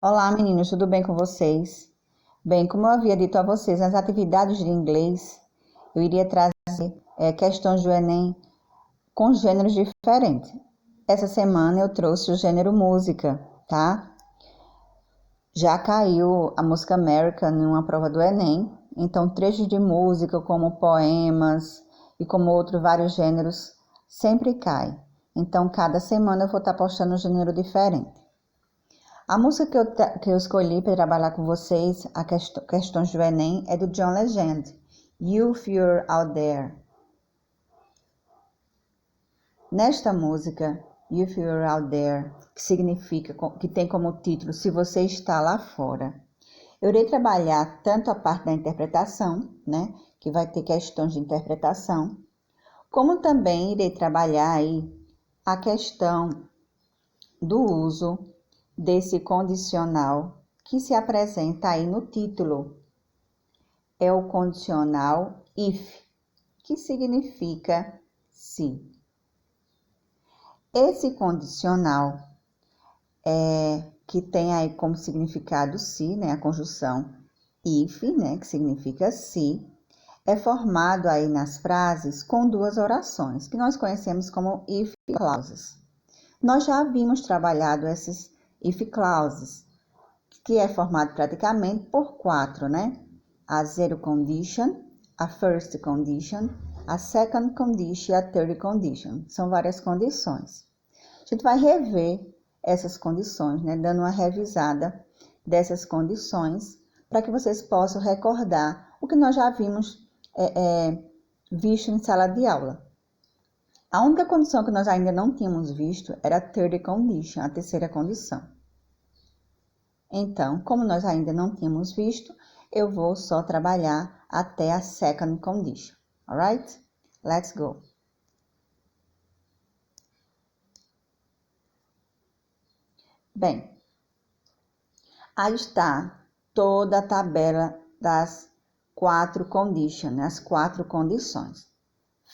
Olá, meninos, tudo bem com vocês? Bem, como eu havia dito a vocês, nas atividades de inglês, eu iria trazer questões do Enem com gêneros diferentes. Essa semana eu trouxe o gênero música, tá? Já caiu a música American numa prova do Enem, então trechos de música como poemas e como outros vários gêneros sempre caem. Então, cada semana eu vou estar postando um gênero diferente. A música que eu escolhi para trabalhar com vocês, a questões do Enem, é do John Legend, You You're Out There. Nesta música, You You're Out There, que significa, que tem como título Se Você Está Lá Fora, eu irei trabalhar tanto a parte da interpretação, né, que vai ter questões de interpretação, como também irei trabalhar aí a questão do uso desse condicional que se apresenta aí no título. É o condicional if, que significa se. Esse condicional que tem aí como significado se, né, a conjunção if, né, que significa se, é formado aí nas frases com duas orações, que nós conhecemos como if clauses. Nós já havíamos trabalhado esses if clauses, que é formado praticamente por quatro, né? A zero condition, a first condition, a second condition e a third condition. São várias condições. A gente vai rever essas condições, né? Dando uma revisada dessas condições para que vocês possam recordar o que nós já havíamos visto em sala de aula. A única condição que nós ainda não tínhamos visto era a third condition, a terceira condição. Então, como nós ainda não tínhamos visto, eu vou só trabalhar até a second condition. Alright? Let's go. Bem, aí está toda a tabela das quatro conditions, né? As quatro condições.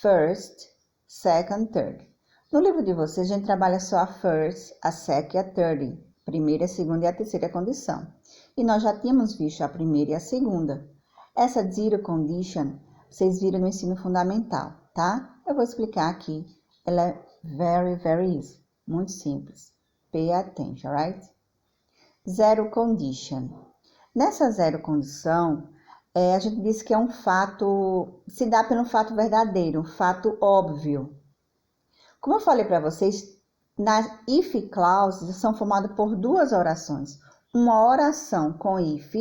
First, second, third. No livro de vocês, a gente trabalha só a first, a second e a third. Primeira, segunda e a terceira condição. E nós já tínhamos visto a primeira e a segunda. Essa zero condition, vocês viram no ensino fundamental, tá? Eu vou explicar aqui. Ela é very easy. Muito simples. Pay attention, right? Zero condition. Nessa zero condição, a gente diz que é um fato, se dá pelo fato verdadeiro, um fato óbvio. Como eu falei para vocês, nas if clauses são formadas por duas orações. Uma oração com if,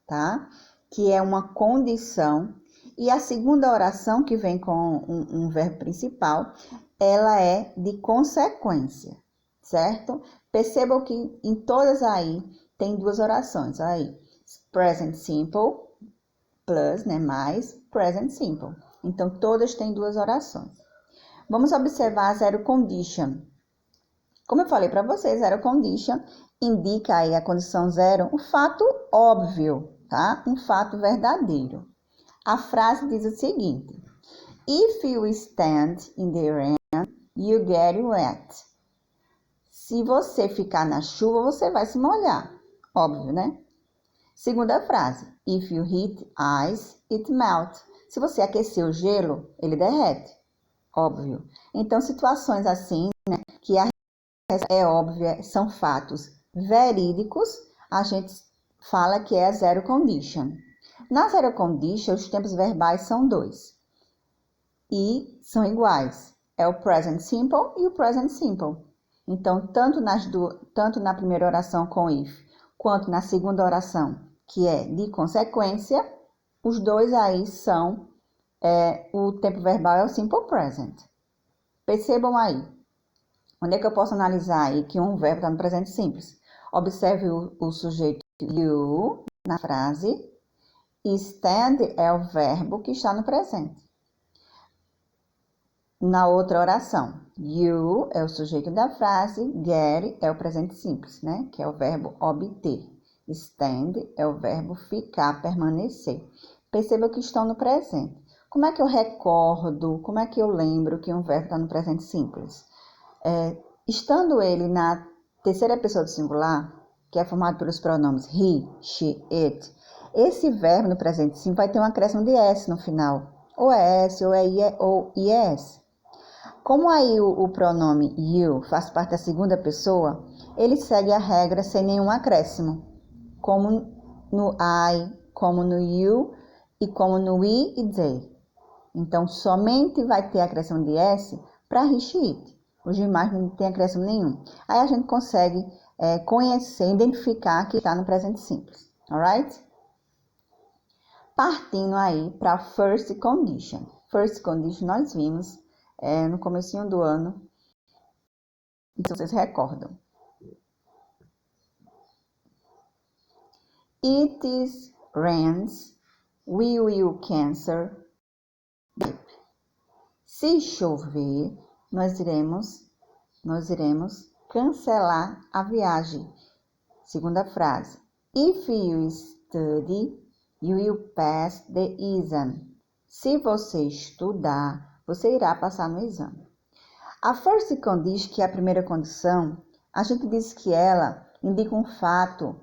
tá? Que é uma condição. E a segunda oração, que vem com um verbo principal, ela é de consequência, certo? Percebam que em todas aí tem duas orações. Aí, present simple plus, né? Mais present simple. Então, todas têm duas orações. Vamos observar a zero condition. Como eu falei para vocês, zero condition indica aí a condição zero, um fato óbvio, tá? Um fato verdadeiro. A frase diz o seguinte: If you stand in the rain, you get wet. Se você ficar na chuva, você vai se molhar. Óbvio, né? Segunda frase: If you heat ice, it melts. Se você aquecer o gelo, ele derrete. Óbvio. Então, situações assim, né, que a é óbvia, são fatos verídicos, a gente fala que é a zero condition. Na zero condition, os tempos verbais são dois e são iguais. É o present simple e o present simple. Então, tanto na primeira oração com if, quanto na segunda oração, que é de consequência, os dois aí são, o tempo verbal é o simple present. Percebam aí. Onde é que eu posso analisar aí que um verbo está no presente simples? Observe o sujeito you na frase e stand é o verbo que está no presente. Na outra oração, you é o sujeito da frase, get é o presente simples, né? Que é o verbo obter. Stand é o verbo ficar, permanecer. Perceba que estão no presente. Como é que eu recordo, como é que eu lembro que um verbo está no presente simples? Estando ele na terceira pessoa do singular, que é formado pelos pronomes he, she, it, esse verbo no presente simple vai ter um acréscimo de S no final. Ou é S, ou é I, ou IS. Como aí o pronome you faz parte da segunda pessoa, ele segue a regra sem nenhum acréscimo. Como no I, como no you e como no we e they. Então, somente vai ter acréscimo de S para he, she, it. Os demais não tem acréscimo nenhum. Aí a gente consegue conhecer, identificar que está no presente simples. Alright? Partindo aí para a first condition. First condition nós vimos no comecinho do ano. Então, vocês recordam. It is rains. We will cancel. Se chover, nós iremos cancelar a viagem. Segunda frase. If you study, you will pass the exam. Se você estudar, você irá passar no exame. A first condition, que é a primeira condição, a gente diz que ela indica um fato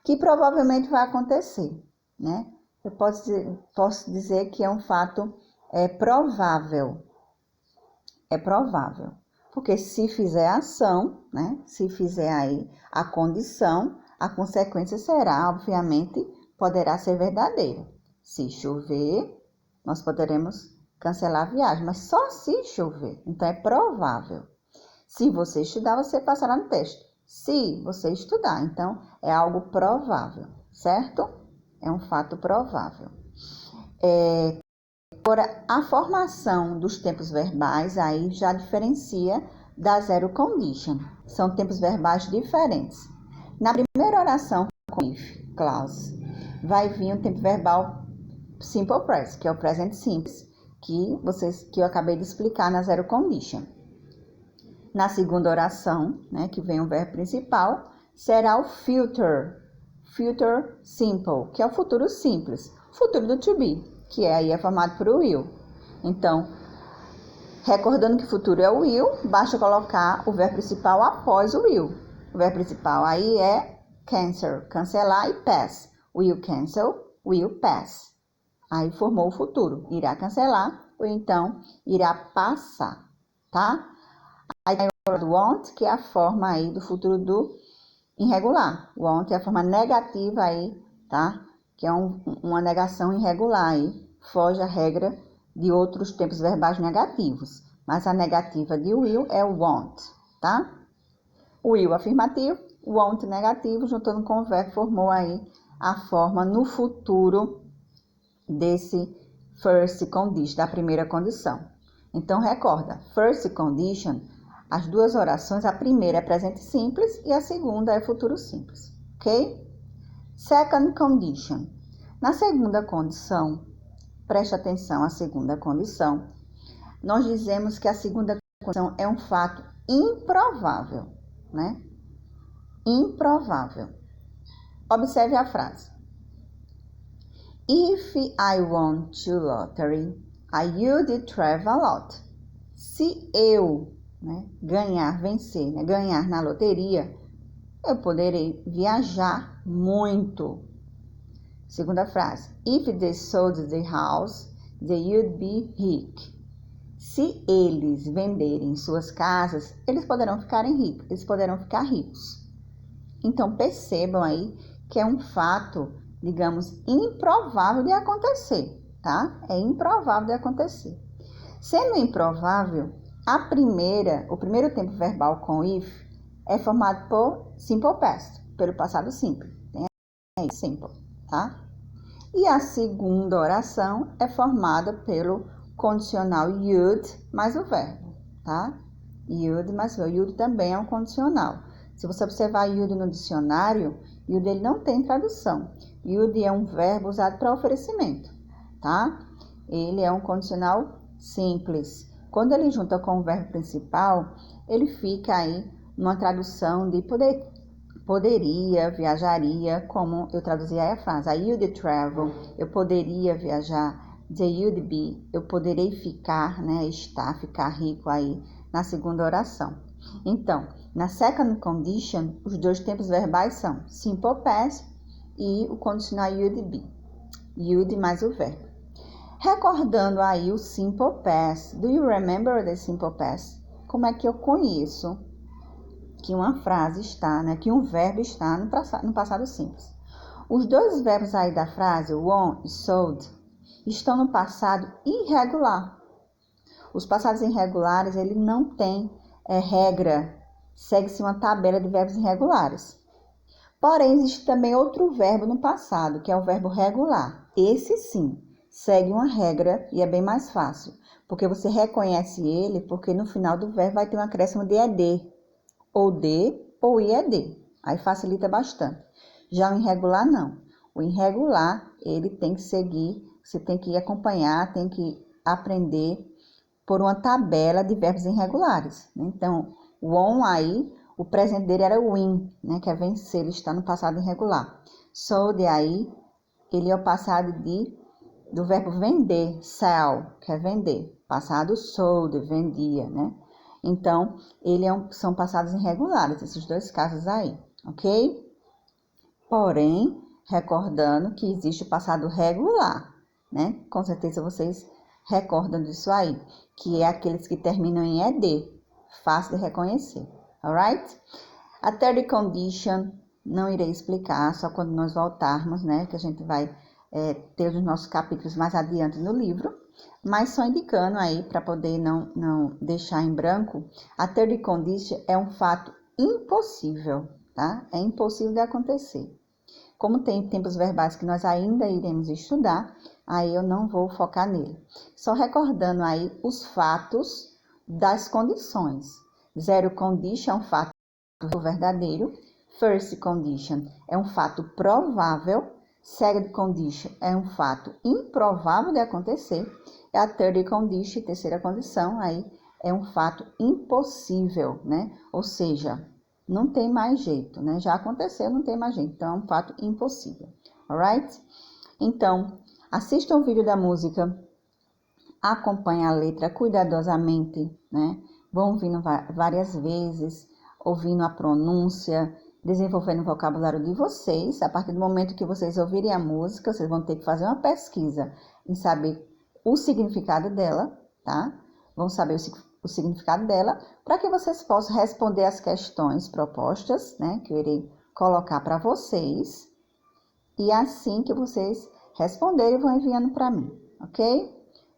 que provavelmente vai acontecer, né? Eu posso dizer que é um fato provável. É provável. Porque se fizer a ação, né? Se fizer aí a condição, a consequência será, obviamente, poderá ser verdadeira. Se chover, nós poderemos cancelar a viagem, mas só se chover. Então, é provável. Se você estudar, você passará no teste. Se você estudar, então, é algo provável, certo? É um fato provável. Agora, a formação dos tempos verbais aí já diferencia da zero condition. São tempos verbais diferentes. Na primeira oração com if clause, vai vir o tempo verbal simple present, que é o presente simples, que eu acabei de explicar na zero condition. Na segunda oração, né, que vem o verbo principal, será o future simple, que é o futuro simples, futuro do to be, que aí é formado por will. Então, recordando que futuro é o will, basta colocar o verbo principal após o will. O verbo principal aí é cancel, cancelar, e pass. Will cancel, will pass. Aí formou o futuro, irá cancelar ou então irá passar, tá? Aí tem o word won't, que é a forma aí do futuro do irregular. Won't é a forma negativa aí, tá? Que é uma negação irregular aí, foge à regra de outros tempos verbais negativos. Mas a negativa de will é o won't, tá? Will afirmativo, won't negativo, juntando com o verbo, formou aí a forma no futuro desse first condition, da primeira condição. Então, recorda, first condition, as duas orações, a primeira é presente simples e a segunda é futuro simples, ok? Second condition. Na segunda condição, preste atenção à segunda condição, nós dizemos que a segunda condição é um fato improvável, né? Improvável. Observe a frase. If I won the lottery, I would travel a lot. Se eu ganhar na loteria, eu poderei viajar muito. Segunda frase. If they sold the house, they would be rich. Se eles venderem suas casas, eles poderão ficar ricos. Então, percebam aí que é um fato, digamos, improvável de acontecer, tá? É improvável de acontecer. Sendo improvável, o primeiro tempo verbal com if é formado por simple past, pelo passado simples. Tem aí simple, tá? E a segunda oração é formada pelo condicional would mais o verbo, tá? Would mais o verbo. Would também é um condicional. Se você observar would no dicionário, would ele não tem tradução. Would é um verbo usado para oferecimento, tá? Ele é um condicional simples. Quando ele junta com o verbo principal, ele fica aí numa tradução de poderia, viajaria, como eu traduzi aí a frase. I would travel, eu poderia viajar. They would be, eu poderei ficar, ficar rico aí na segunda oração. Então, Na second condition, os dois tempos verbais são simple past e o condicional would be. Would mais o verbo. Recordando aí o simple past. Do you remember the simple past? Como é que eu conheço que uma frase está, né, que um verbo está no passado simples? Os dois verbos aí da frase, won e sold, estão no passado irregular. Os passados irregulares, ele não tem regra, segue-se uma tabela de verbos irregulares. Porém, existe também outro verbo no passado, que é o verbo regular. Esse sim, segue uma regra e é bem mais fácil, porque você reconhece ele, porque no final do verbo vai ter um acréscimo de ed, ou de, ou ied. Aí facilita bastante. Já o irregular, não. O irregular, ele tem que seguir, você tem que acompanhar, tem que aprender por uma tabela de verbos irregulares. Então, o on aí, o presente dele era win, né, que é vencer, ele está no passado irregular. Sold aí, ele é o passado do verbo vender, sell, que é vender. Passado sold, vendia, né? Então, são passados irregulares, esses dois casos aí, ok? Porém, recordando que existe o passado regular, né? Com certeza vocês recordam disso aí, que é aqueles que terminam em ed, fácil de reconhecer, alright? A third condition não irei explicar, só quando nós voltarmos, né? Que a gente vai ter os nossos capítulos mais adiante no livro, mas só indicando aí para poder não deixar em branco, a third condition é um fato impossível, tá? É impossível de acontecer. Como tem tempos verbais que nós ainda iremos estudar, aí eu não vou focar nele. Só recordando aí os fatos das condições. Zero condition é um fato verdadeiro. First condition é um fato provável. Second condition é um fato improvável de acontecer. E a third condition, terceira condição, aí é um fato impossível, né? Ou seja, não tem mais jeito, né? Já aconteceu, não tem mais jeito. Então, é um fato impossível. Alright? Então, assista o vídeo da música, acompanhe a letra cuidadosamente, né? Vão ouvindo várias vezes, ouvindo a pronúncia, desenvolvendo o vocabulário de vocês. A partir do momento que vocês ouvirem a música, vocês vão ter que fazer uma pesquisa em saber o significado dela, tá? Vão saber o significado dela, para que vocês possam responder as questões propostas, né? Que eu irei colocar para vocês. E assim que vocês responderem, vão enviando para mim, ok?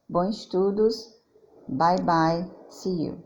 Bons estudos. Bye, bye. See you.